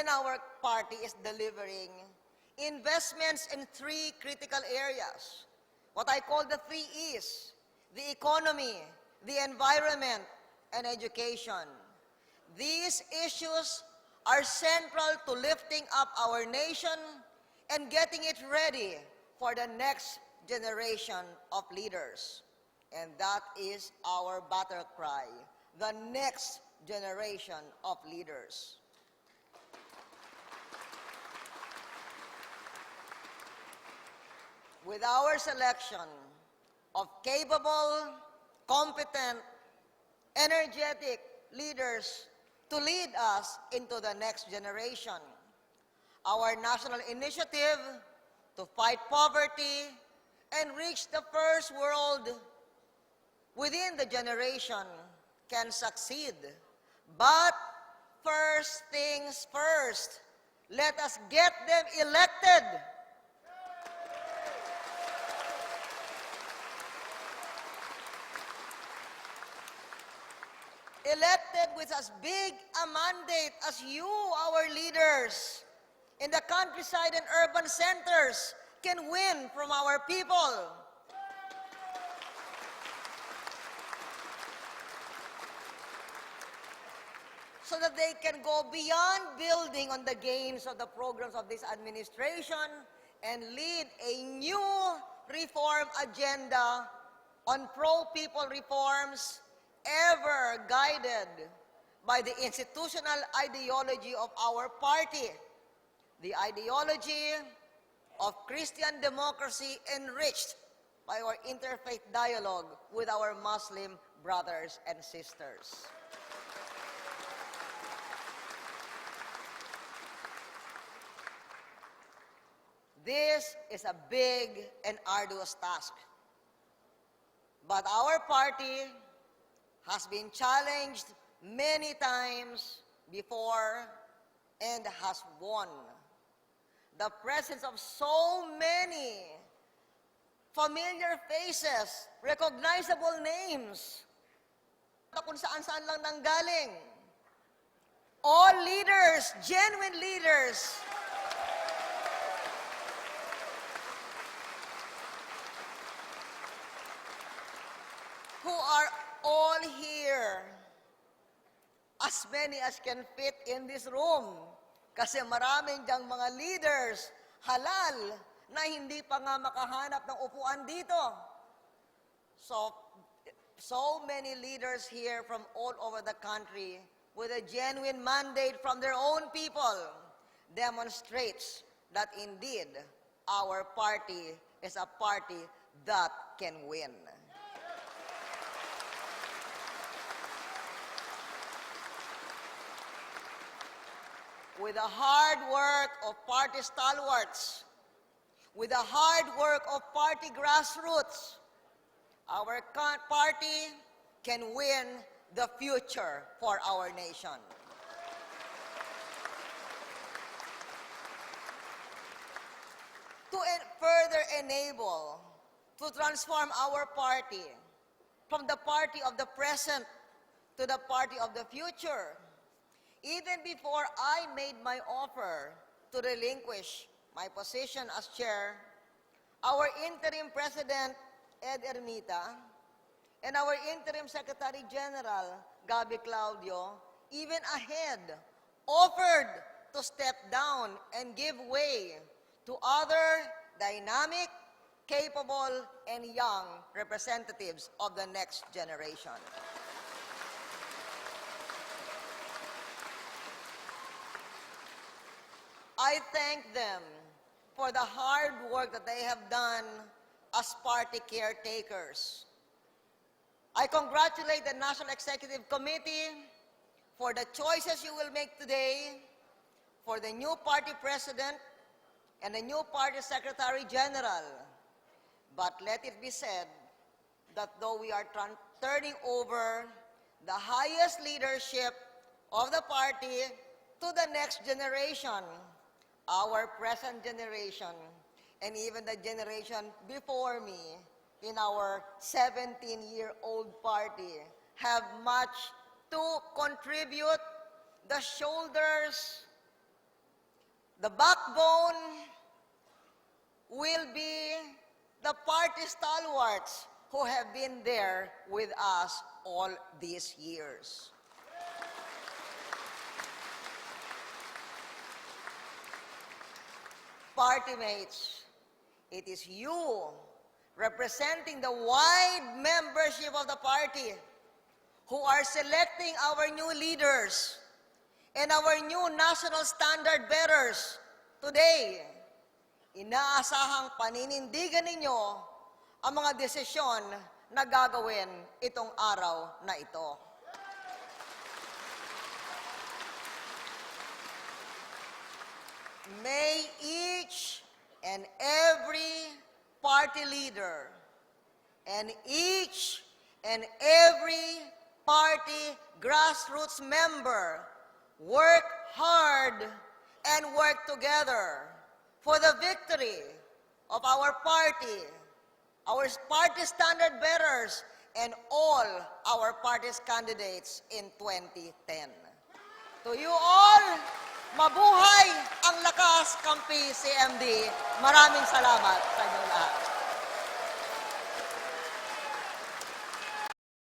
and our party is delivering investments in three critical areas, what I call the 3 E's: the economy, the environment, and education. These issues are central to lifting up our nation and getting it ready for the next generation of leaders. And that is our battle cry, the next generation of leaders. With our selection of capable, competent, energetic leaders to lead us into the next generation, our national initiative to fight poverty and reach the first world within the generation can succeed. But first things first, let us get them elected. Elected with as big a mandate as you, our leaders, in the countryside and urban centers can win from our people. So that they can go beyond building on the gains of the programs of this administration and lead a new reform agenda on pro-people reforms, ever guided by the institutional ideology of our party, the ideology of Christian democracy enriched by our interfaith dialogue with our Muslim brothers and sisters. This is a big and arduous task. But our party has been challenged many times before and has won. The presence of so many familiar faces, recognizable names, kung saan-saan lang nanggaling. All leaders, genuine leaders, who are all here, as many as can fit in this room. Kasi maraming diyang mga leaders, halal, na hindi pa nga makahanap ng upuan dito. So many leaders here from all over the country with a genuine mandate from their own people demonstrates that indeed our party is a party that can win. With the hard work of party stalwarts, with the hard work of party grassroots, our party can win the future for our nation. To further enable, to transform our party from the party of the present to the party of the future, even before I made my offer to relinquish my position as chair, our interim president, Ed Ermita, and our interim secretary general, Gabi Claudio, even ahead, offered to step down and give way to other dynamic, capable, and young representatives of the next generation. I thank them for the hard work that they have done as party caretakers. I congratulate the National Executive Committee for the choices you will make today, for the new party president and the new party secretary general. But let it be said that though we are turning over the highest leadership of the party to the next generation, our present generation, and even the generation before me in our 17-year-old party have much to contribute. The shoulders The backbone will be the party stalwarts who have been there with us all these years. Party mates, it is you representing the wide membership of the party who are selecting our new leaders and our new national standard bearers today. Inaasahang paninindigan ninyo ang mga desisyon na gagawin itong araw na ito. May each and every party leader and each and every party grassroots member work hard and work together for the victory of our party standard bearers, and all our party's candidates in 2010. To you all, mabuhay ang lakas kampi CMD. Maraming salamat sa inyo lahat.